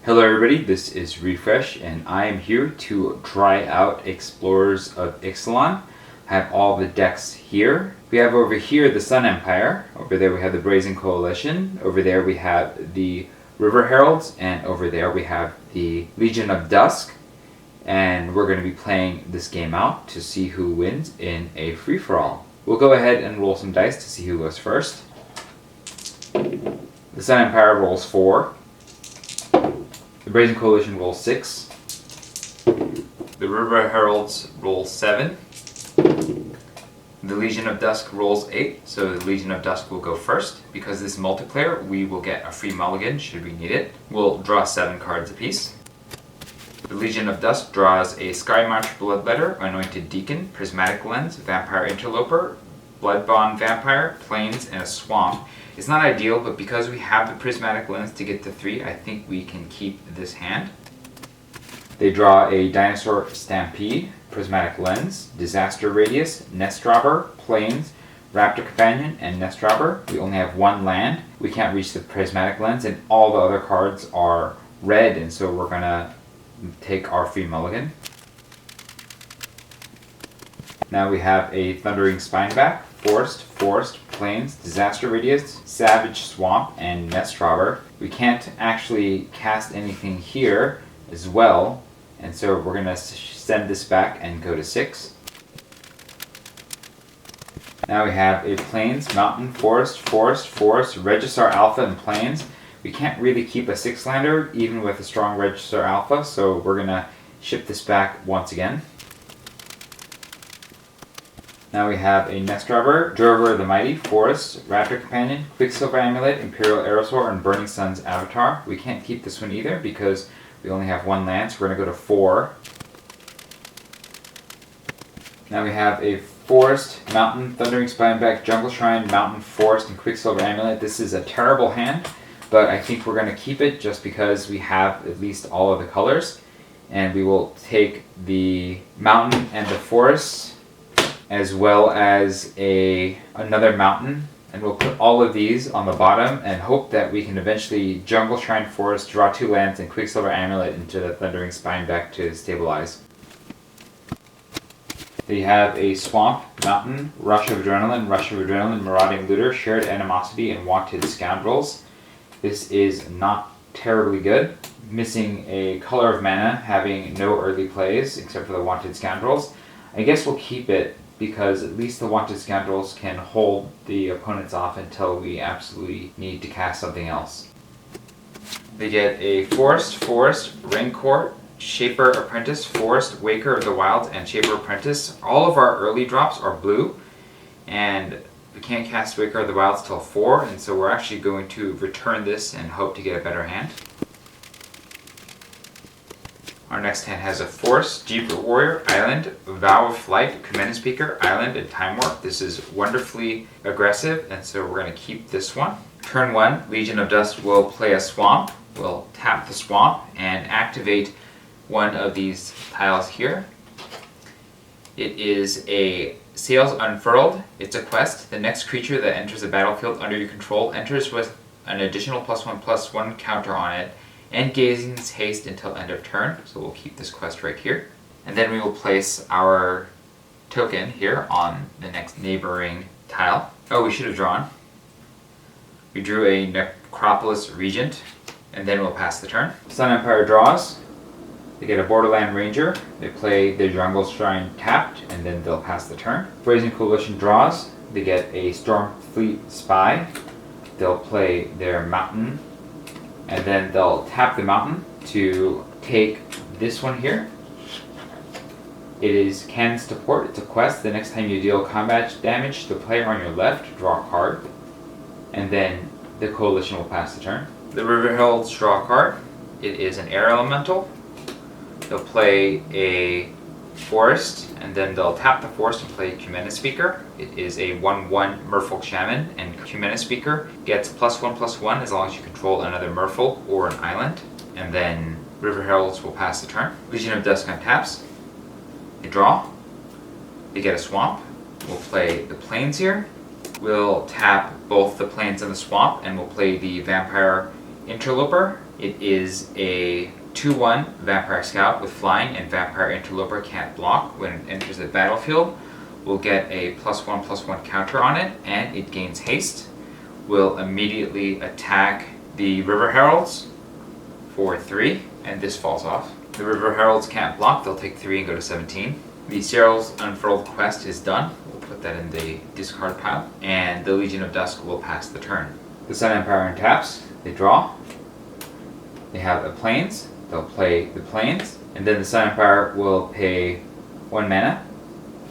Hello everybody, this is Refresh and I am here to try out Explorers of Ixalan. I have all the decks here. We have over here the Sun Empire, over there we have the Brazen Coalition, over there we have the River Heralds, and over there we have the Legion of Dusk. And we're going to be playing this game out to see who wins in a free-for-all. We'll go ahead and roll some dice to see who goes first. The Sun Empire rolls 4. The Brazen Coalition rolls 6. The River Heralds roll 7. The Legion of Dusk rolls 8. So the Legion of Dusk will go first. Because this is multiplayer, we will get a free mulligan should we need it. We'll draw 7 cards apiece. The Legion of Dusk draws a Skymarch Bloodletter, Anointed Deacon, Prismatic Lens, Vampire Interloper, Bloodbond Vampire, Plains, and a Swamp. It's not ideal, but because we have the Prismatic Lens to get to 3, I think we can keep this hand. They draw a Dinosaur Stampede, Prismatic Lens, Disaster Radius, Nest Robber, Plains, Raptor Companion, and Nest Robber. We only have 1 land. We can't reach the Prismatic Lens, and all the other cards are red, and so we're gonna take our free mulligan. Now we have a Thundering Spineback, Forest, Plains, Disaster Radius, Savage Swamp, and Nest Robber. We can't actually cast anything here as well, and so we're going to send this back and go to 6. Now we have a Plains, Mountain, Forest, Regisaur Alpha, and Plains. We can't really keep a 6-lander even with a strong Regisaur Alpha, so we're going to ship this back once again. Now we have a Nest Robber, Drover the Mighty, Forest, Raptor Companion, Quicksilver Amulet, Imperial Aerosaur, and Burning Sun's Avatar. We can't keep this one either because we only have 1 land, so we're going to go to 4. Now we have a Forest, Mountain, Thundering Spineback, Jungle Shrine, Mountain, Forest, and Quicksilver Amulet. This is a terrible hand, but I think we're going to keep it just because we have at least all of the colors. And we will take the Mountain and the Forest, as well as another mountain, and we'll put all of these on the bottom and hope that we can eventually Jungle Shrine Forest, draw 2 lands, and Quicksilver Amulet into the Thundering Spineback to stabilize. They have a Swamp, Mountain, Rush of Adrenaline, Marauding Looter, Shared Animosity, and Wanted Scoundrels. This is not terribly good. Missing a color of mana, having no early plays except for the Wanted Scoundrels. I guess we'll keep it because at least the Wanted Scoundrels can hold the opponents off until we absolutely need to cast something else. They get a Forest, Rancor, Shaper Apprentice, Forest, Waker of the Wilds, and Shaper Apprentice. All of our early drops are blue, and we can't cast Waker of the Wilds till 4, and so we're actually going to return this and hope to get a better hand. Our next hand has a Force, Jeep Warrior, Island, Vow of Flight, Command Speaker, Island, and Time Warp. This is wonderfully aggressive, and so we're going to keep this one. Turn 1, Legion of Dusk will play a Swamp. We'll tap the Swamp and activate one of these tiles here. It is a Sails Unfurled. It's a quest. The next creature that enters the battlefield under your control enters with an additional +1/+1 counter on it, and gains haste until end of turn, so we'll keep this quest right here. And then we will place our token here on the next neighboring tile. Oh, we should have drawn. We drew a Necropolis Regent, and then we'll pass the turn. Sun Empire draws. They get a Borderland Ranger. They play their Jungle Shrine tapped, and then they'll pass the turn. Brazen Coalition draws. They get a Stormfleet Spy. They'll play their Mountain, and then they'll tap the Mountain to take this one here. It is Cannons to Port. It's a quest. The next time you deal combat damage to the player on your left, draw a card. And then the Coalition will pass the turn. The River Heralds draw a card. It is an Air Elemental. They'll play a Forest, and then they'll tap the Forest and play Command Speaker. It is a 1/1 Merfolk Shaman, and Command Speaker gets +1/+1 as long as you control another Merfolk or an island. And then River Heralds will pass the turn. Legion of Dusk untaps. They draw. They get a Swamp. We'll play the Plains here. We'll tap both the Plains and the Swamp, and we'll play the Vampire Interloper. It is a 2/1 Vampire Scout with flying, and Vampire Interloper can't block. When it enters the battlefield, we'll get a +1/+1 counter on it, and it gains haste. We'll immediately attack the River Heralds for 3, and this falls off. The River Heralds can't block, they'll take 3 and go to 17. The Cyril's Unfurled quest is done. We'll put that in the discard pile, and the Legion of Dusk will pass the turn. The Sun Empire untaps, they draw. They have a Plains, they'll play the Plains, and then the Sun Empire will pay 1 mana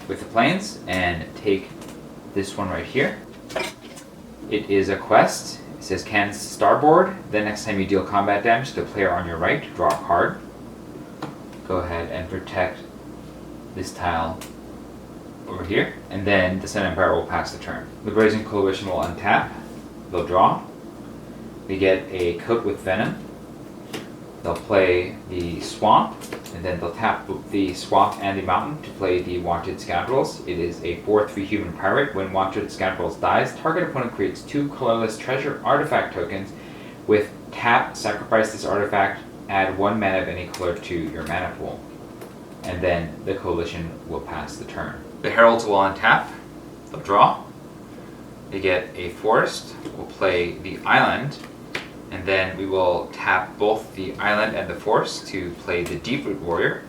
with the Plains and take this one right here. It is a quest. It says Can's Starboard. Then next time you deal combat damage to the player on your right, draw a card. Go ahead and protect this tile over here. And then the Sun Empire will pass the turn. The Brazen Coalition will untap. They'll draw. They get a Coat with Venom. They'll play the Swamp, and then they'll tap the Swamp and the Mountain to play the Wanted Scoundrels. It is a 4/3 human pirate. When Wanted Scoundrels dies, target opponent creates 2 colorless treasure artifact tokens. With tap, sacrifice this artifact, add 1 mana of any color to your mana pool. And then the Coalition will pass the turn. The Heralds will untap. They'll draw. They get a Forest. We'll play the Island. And then we will tap both the Island and the Forest to play the Deeproot Warrior,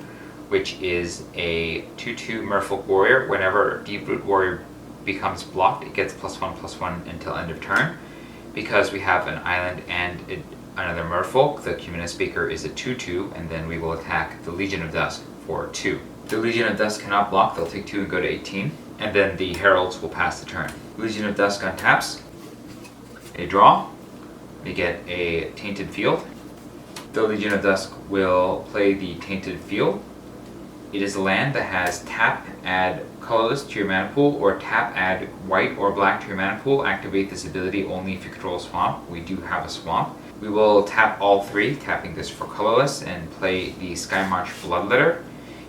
which is a 2/2 Merfolk Warrior. Whenever Deeproot Warrior becomes blocked, it gets +1/+1 until end of turn. Because we have an Island and another Merfolk, the Communist Speaker is a 2/2, and then we will attack the Legion of Dusk for 2. The Legion of Dusk cannot block, they'll take 2 and go to 18. And then the Heralds will pass the turn. Legion of Dusk untaps. They draw. They get a Tainted Field. The Legion of Dusk will play the Tainted Field. It is a land that has tap, add colorless to your mana pool, or tap, add white or black to your mana pool. Activate this ability only if you control a swamp. We do have a swamp. We will tap all 3, tapping this for colorless, and play the Skymarch Bloodletter.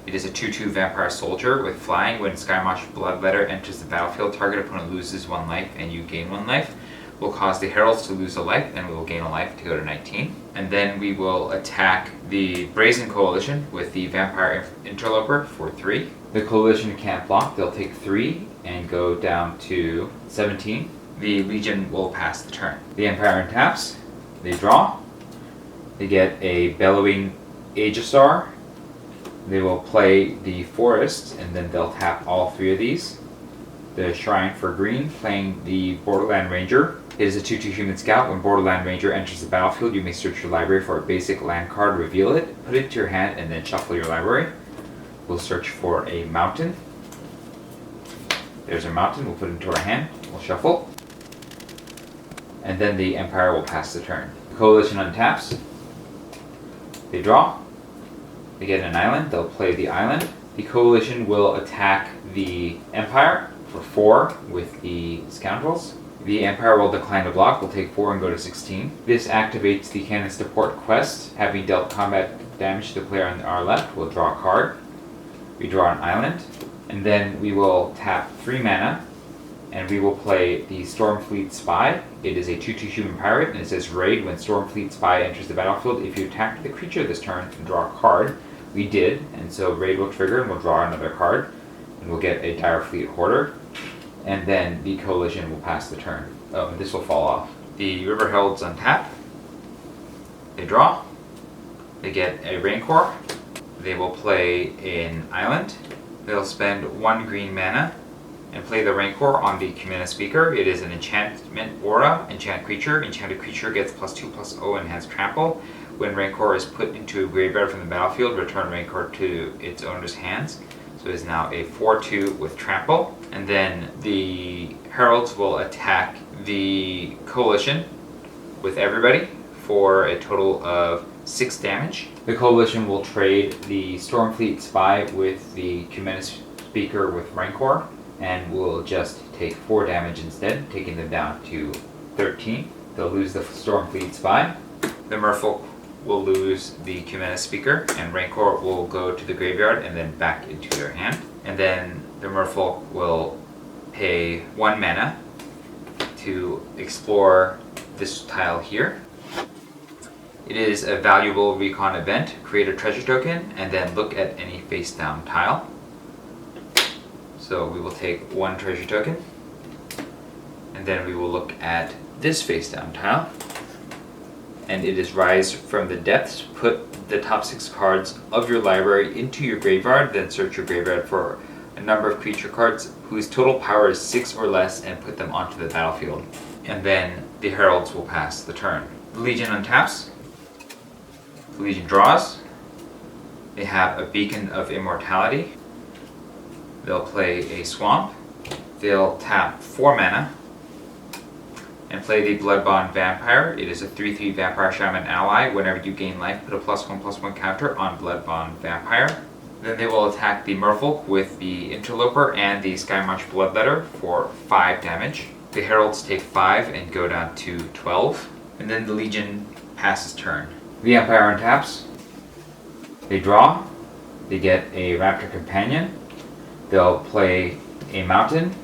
It is a 2/2 Vampire Soldier with flying. When Skymarch Bloodletter enters the battlefield, target opponent loses 1 life and you gain 1 life. Will cause the Heralds to lose a life, and we will gain a life to go to 19. And then we will attack the Brazen Coalition with the Vampire Interloper for 3. The Coalition can't block, they'll take 3 and go down to 17. The Legion will pass the turn. The Empire untaps, they draw, they get a Bellowing Aegistar. They will play the Forest, and then they'll tap all 3 of these. The Shrine for green, playing the Borderland Ranger. It is a 2/2 human scout. When Borderland Ranger enters the battlefield, you may search your library for a basic land card, reveal it, put it to your hand, and then shuffle your library. We'll search for a mountain. There's a mountain, we'll put it into our hand, we'll shuffle. And then the Empire will pass the turn. The Coalition untaps. They draw. They get an island, they'll play the island. The Coalition will attack the Empire for 4 with the Scoundrels. The Empire will decline to block, will take 4 and go to 16. This activates the Cannon's Support quest. Having dealt combat damage to the player on our left, we'll draw a card. We draw an island, and then we will tap 3 mana, and we will play the Stormfleet Spy. It is a 2/2 human pirate, and it says raid. When Stormfleet Spy enters the battlefield, if you attack the creature this turn, draw a card. We did, and so raid will trigger, and we'll draw another card, and we'll get a Direfleet Hoarder. And then the Coalition will pass the turn. Oh, and this will fall off. The River Heralds untap. They draw. They get a Rancor. They will play an island. They'll spend 1 green mana and play the Rancor on the Communist Speaker. It is an enchantment aura, enchant creature. Enchanted creature gets +2/+0 and has trample. When Rancor is put into a graveyard from the battlefield, return Rancor to its owner's hands. So it is now a 4/2 with trample. And then the Heralds will attack the Coalition with everybody for a total of 6 damage. The Coalition will trade the Stormfleet Spy with the Communist Speaker with Rancor, and will just take 4 damage instead, taking them down to 13. They'll lose the Stormfleet Spy. The Merfolk will lose the Communist Speaker, and Rancor will go to the graveyard and then back into their hand. And then the Merfolk will pay 1 mana to explore this tile here. It is a valuable recon event. Create a treasure token and then look at any face down tile. So we will take one treasure token and then we will look at this face down tile. And it is rise from the depths. Put the top 6 cards of your library into your graveyard, then search your graveyard for a number of creature cards whose total power is 6 or less and put them onto the battlefield. And then the heralds will pass the turn. The Legion untaps. The Legion draws. They have a Beacon of Immortality. They'll play a Swamp. They'll tap 4 mana and play the Bloodbond Vampire. It is a 3/3 Vampire Shaman ally. Whenever you gain life, put a +1/+1 counter on Bloodbond Vampire. Then they will attack the Merfolk with the Interloper and the Skymarch Bloodletter for 5 damage. The Heralds take 5 and go down to 12. And then the Legion passes turn. The Empire untaps. They draw. They get a Raptor Companion. They'll play a Mountain.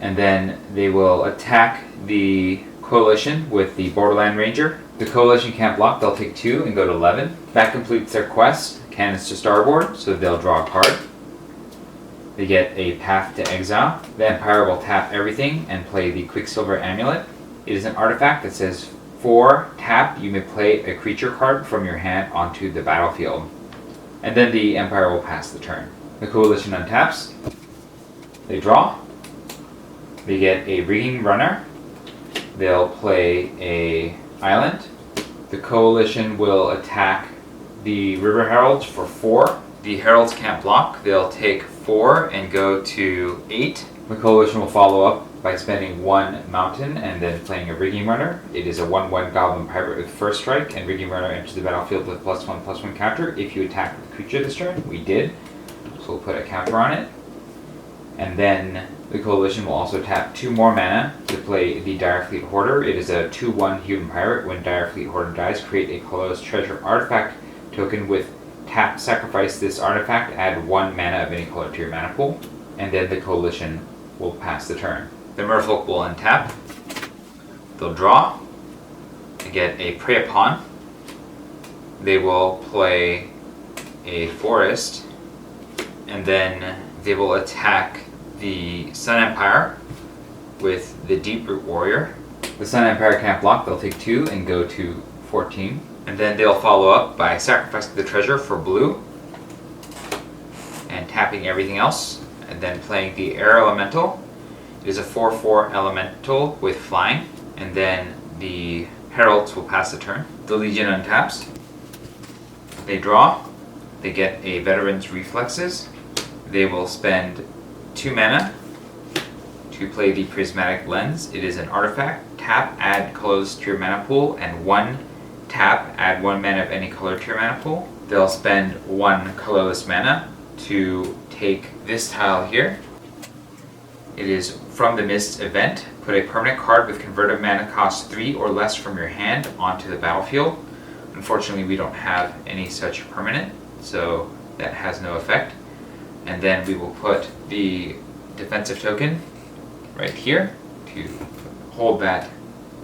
And then they will attack the Coalition with the Borderland Ranger. The Coalition can't block, they'll take 2 and go to 11. That completes their quest. Cannons to Starboard, so they'll draw a card. They get a Path to Exile. The Empire will tap everything and play the Quicksilver Amulet. It is an artifact that says, for tap, you may play a creature card from your hand onto the battlefield. And then the Empire will pass the turn. The Coalition untaps. They draw. They get a Rigging Runner. They'll play a Island. The Coalition will attack the River Heralds for 4. The Heralds can't block. They'll take 4 and go to 8. The Coalition will follow up by spending 1 Mountain and then playing a Rigging Runner. It is a 1/1 Goblin Pirate with first strike, and Rigging Runner enters the battlefield with +1/+1 counter if you attack with a creature this turn. We did. So we'll put a counter on it. And then the Coalition will also tap 2 more mana to play the Direfleet Hoarder. It is a 2/1 Human Pirate. When Direfleet Hoarder dies, create a colorless treasure artifact token with tap, sacrifice this artifact, add 1 mana of any color to your mana pool, and then the Coalition will pass the turn. The Merfolk will untap. They'll draw and get a Prey Upon. They will play a Forest, and then they will attack the Sun Empire with the Deeproot Warrior. The Sun Empire can't block, they'll take 2 and go to 14. And then they'll follow up by sacrificing the treasure for blue and tapping everything else, and then playing the Air Elemental. It is a 4/4 Elemental with flying, and then the Heralds will pass the turn. The Legion untaps. They draw. They get a Veteran's Reflexes. They will spend 2 mana to play the Prismatic Lens. It is an artifact. Tap, add colors to your mana pool, and 1 tap, add 1 mana of any color to your mana pool. They'll spend 1 colorless mana to take this tile here. It is from the Mist event. Put a permanent card with converted mana cost 3 or less from your hand onto the battlefield. Unfortunately, we don't have any such permanent, so that has no effect. And then we will put the defensive token right here to hold that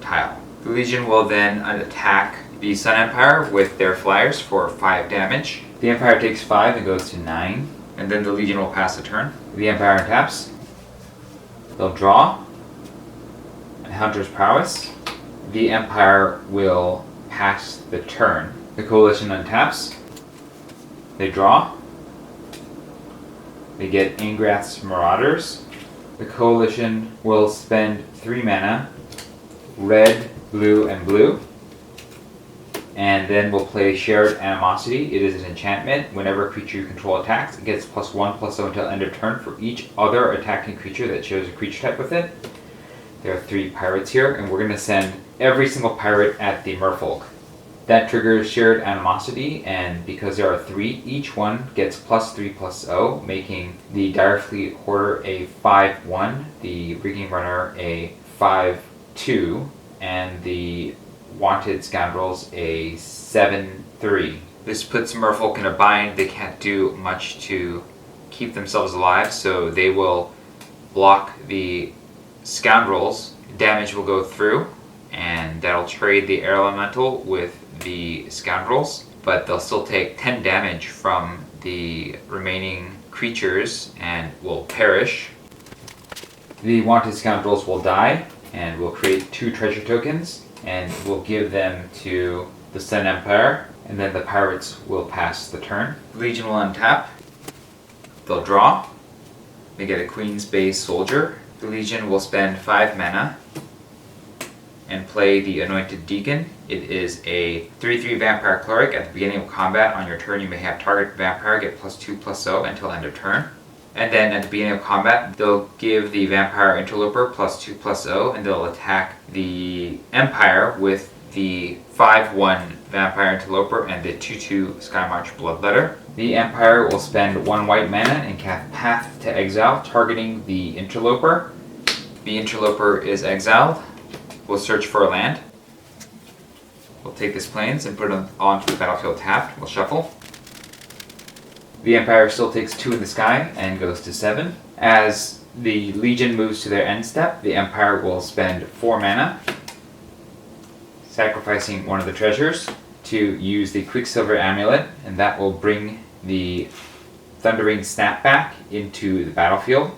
tile. The Legion will then attack the Sun Empire with their flyers for 5 damage. The Empire takes 5 and goes to 9. And then the Legion will pass the turn. The Empire taps. They'll draw. And Hunter's Prowess. The Empire will pass the turn. The Coalition untaps. They draw. They get Ingrath's Marauders. The Coalition will spend 3 mana, red, blue, and blue. And then we'll play Shared Animosity. It is an enchantment. Whenever a creature you control attacks, it gets +1/+0 until end of turn for each other attacking creature that shares a creature type with it. There are 3 pirates here, and we're going to send every single pirate at the Merfolk. That triggers Shared Animosity, and because there are 3, each one gets +3/+0, making the Direfleet Hoarder a 5/1, the Rigging Runner a 5/2, and the Wanted Scoundrels a 7/3. This puts Merfolk in a bind. They can't do much to keep themselves alive, so they will block the Scoundrels. Damage will go through, and that'll trade the Air Elemental with the scoundrels, but they'll still take 10 damage from the remaining creatures and will perish. The wanted scoundrels will die, and we'll create 2 treasure tokens, and we'll give them to the Sun Empire, and then the pirates will pass the turn. The Legion will untap. They'll draw. They get a Queen's Bay Soldier. The Legion will spend 5 mana and play the Anointed Deacon. It is a 3/3 Vampire Cleric. At the beginning of combat on your turn, you may have target vampire get +2/+0 until end of turn. And then at the beginning of combat, they'll give the Vampire Interloper +2/+0, and they'll attack the Empire with the 5/1 Vampire Interloper and the 2/2 Skymarch Bloodletter. The Empire will spend 1 white mana and cast Path to Exile, targeting the Interloper. The Interloper is exiled. We'll search for a land. We'll take this plains and put it onto the battlefield tapped. We'll shuffle. The Empire still takes 2 in the sky and goes to 7. As the Legion moves to their end step, the Empire will spend 4 mana, sacrificing one of the treasures to use the Quicksilver Amulet, and that will bring the Thundering Snapback into the battlefield.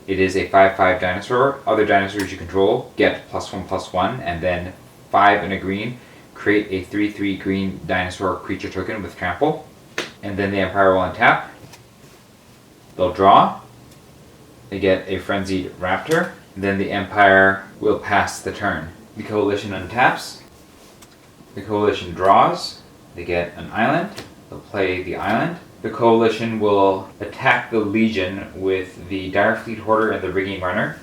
It is a 5/5 dinosaur. Other dinosaurs you control get +1/+1, and then 5 and a green create a 3/3 green dinosaur creature token with trample. And then the Empire will untap. They'll draw. They get a Frenzied Raptor. Then the Empire will pass the turn. The Coalition untaps. The Coalition draws. They get an island. They'll play the island. The Coalition will attack the Legion with the Direfleet Hoarder and the Rigging Runner.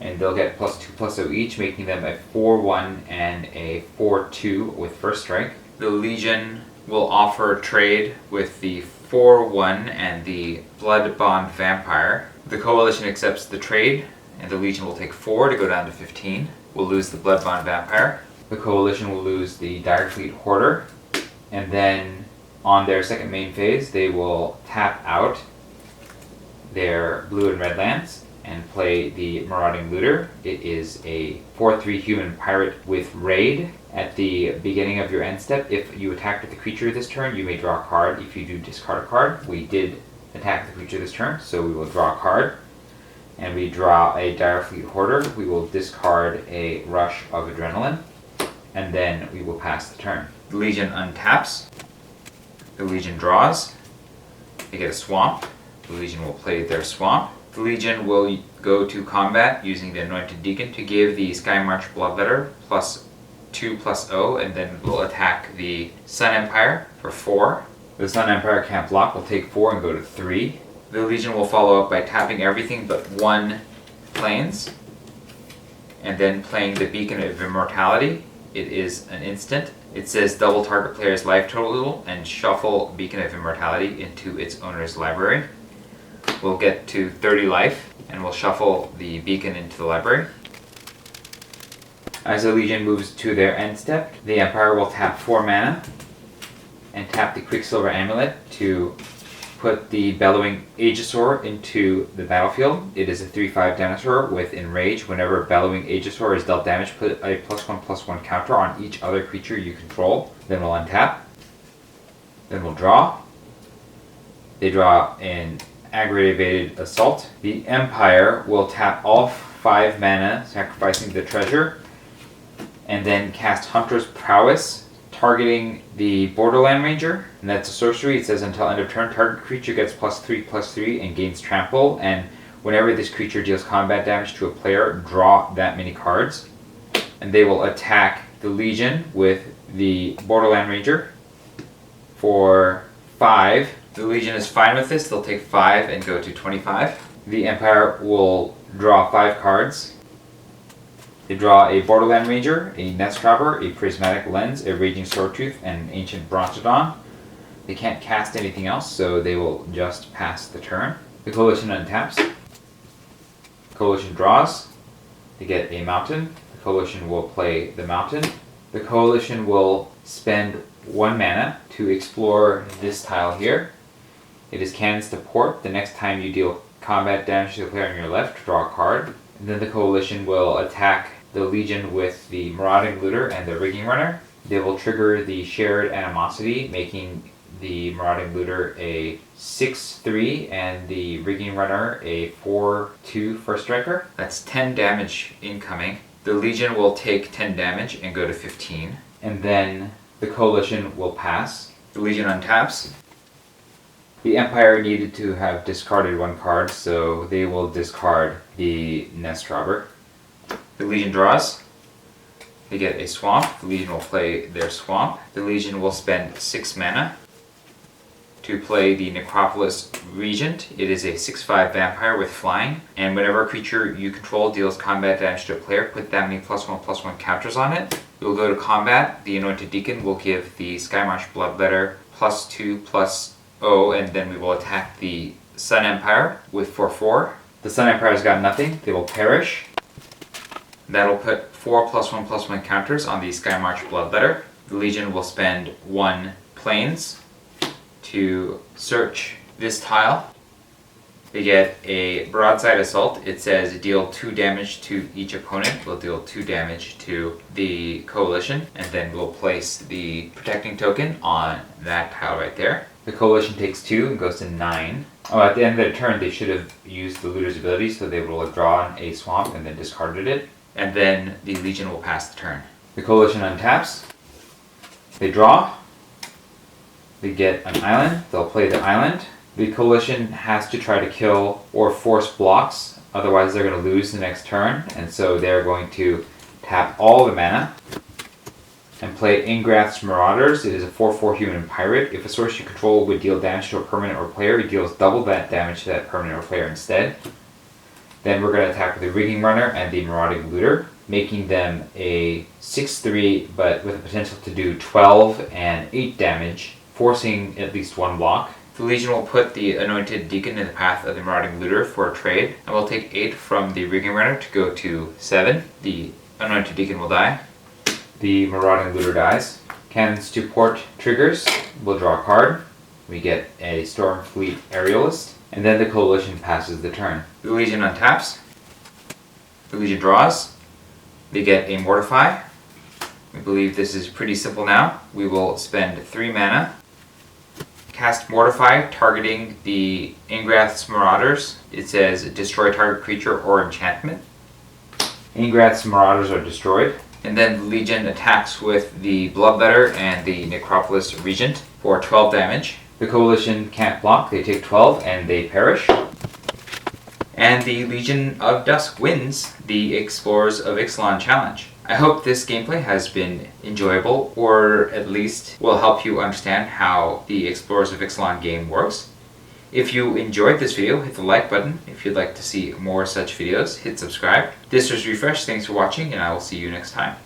And they'll get +2/+0 each, making them a 4/1 and a 4/2 with first strike. The Legion will offer trade with the 4/1 and the Blood Bond Vampire. The Coalition accepts the trade, and the Legion will take 4 to go down to 15. We'll lose the Blood Bond Vampire. The Coalition will lose the Direfleet Hoarder, and then on their second main phase, they will tap out their blue and red lands and play the Marauding Looter. It is a 4/3 human pirate with raid. At the beginning of your end step, if you attack with the creature this turn, you may draw a card. If you do, discard a card. We did attack the creature this turn, so we will draw a card. And we draw a Direfleet Hoarder. We will discard a Rush of Adrenaline, and then we will pass the turn. The Legion untaps. The Legion draws. They get a swamp. The Legion will play their swamp. The Legion will go to combat using the Anointed Deacon to give the Skymarch Bloodletter +2/+0, and then will attack the Sun Empire for 4. The Sun Empire can't block, will take 4 and go to 3. The Legion will follow up by tapping everything but 1 plains, and then playing the Beacon of Immortality. It is an instant. It says double target player's life total and shuffle Beacon of Immortality into its owner's library. We'll get to 30 life, and we'll shuffle the Beacon into the library. As the Legion moves to their end step, the Empire will tap 4 mana and tap the Quicksilver Amulet to put the Bellowing Aegisaur into the battlefield. It is a 3/5 dinosaur with Enrage. Whenever Bellowing Aegisaur is dealt damage, put a +1/+1 counter on each other creature you control. Then we'll untap. Then we'll draw. They draw an Aggravated Assault. The Empire will tap all 5 mana, sacrificing the treasure, and then cast Hunter's Prowess, targeting the Borderland Ranger. And that's a sorcery. It says until end of turn, target creature gets +3/+3 and gains trample. And whenever this creature deals combat damage to a player, draw that many cards. And they will attack the Legion with the Borderland Ranger for 5. The Legion is fine with this. They'll take 5 and go to 25. The Empire will draw 5 cards. They draw a Borderland Ranger, a Nestcrabber, a Prismatic Lens, a Raging Swordtooth, and an Ancient Brontodon. They can't cast anything else, so they will just pass the turn. The Coalition untaps. The Coalition draws. They get a mountain. The Coalition will play the mountain. The Coalition will spend 1 mana to explore this tile here. It is Cannons to Port. The next time you deal combat damage to the player on your left, draw a card. And then the Coalition will attack the Legion with the Marauding Looter and the Rigging Runner. They will trigger the shared Animosity, making the Marauding Looter a 6/3 and the Rigging Runner a 4/2 first striker. That's 10 damage incoming. The Legion will take 10 damage and go to 15. And then the Coalition will pass. The Legion untaps. The Empire needed to have discarded one card, so they will discard the Nest Robber. The Legion draws. They get a Swamp. The Legion will play their Swamp. The Legion will spend 6 mana to play the Necropolis Regent. It is a 6/5 vampire with flying, and whenever a creature you control deals combat damage to a player, put that many +1/+1 counters on it. We will go to combat. The Anointed Deacon will give the Skymarsh Bloodletter +2/+0, and then we will attack the Sun Empire with 4/4. The Sun Empire's got nothing. They will perish. That'll put 4 +1/+1 counters on the Skymarch Bloodletter. The Legion will spend 1 Plains to search this tile. They get a Broadside Assault. It says deal 2 damage to each opponent. We'll deal 2 damage to the Coalition, and then we'll place the Protecting Token on that tile right there. The Coalition takes 2 and goes to 9. Oh, at the end of their turn, they should have used the Looter's ability, so they will have drawn a Swamp and then discarded it. And then the Legion will pass the turn. The Coalition untaps. They draw. They get an island. They'll play the island. The Coalition has to try to kill or force blocks, otherwise they're going to lose the next turn, and so they're going to tap all the mana and play Ingrath's Marauders. It is a 4/4 human pirate. If a source you control would deal damage to a permanent or player, it deals double that damage to that permanent or player instead. Then we're going to attack with the Rigging Runner and the Marauding Looter, making them a 6/3, but with the potential to do 12 and 8 damage, forcing at least 1 block. The Legion will put the Anointed Deacon in the path of the Marauding Looter for a trade, and we'll take 8 from the Rigging Runner to go to 7. The Anointed Deacon will die. The Marauding Looter dies. Cannons to port triggers. We'll draw a card. We get a Stormfleet Aerialist, and then the Coalition passes the turn. The Legion untaps. The Legion draws. They get a Mortify. We believe this is pretty simple now. We will spend 3 mana. Cast Mortify, targeting the Ingrath's Marauders. It says destroy target creature or enchantment. Ingrath's Marauders are destroyed. And then the Legion attacks with the Bloodletter and the Necropolis Regent for 12 damage. The Coalition can't block, they take 12 and they perish. And the Legion of Dusk wins the Explorers of Ixalan challenge. I hope this gameplay has been enjoyable, or at least will help you understand how the Explorers of Ixalan game works. If you enjoyed this video, hit the like button. If you'd like to see more such videos, hit subscribe. This was Refresh. Thanks for watching, and I will see you next time.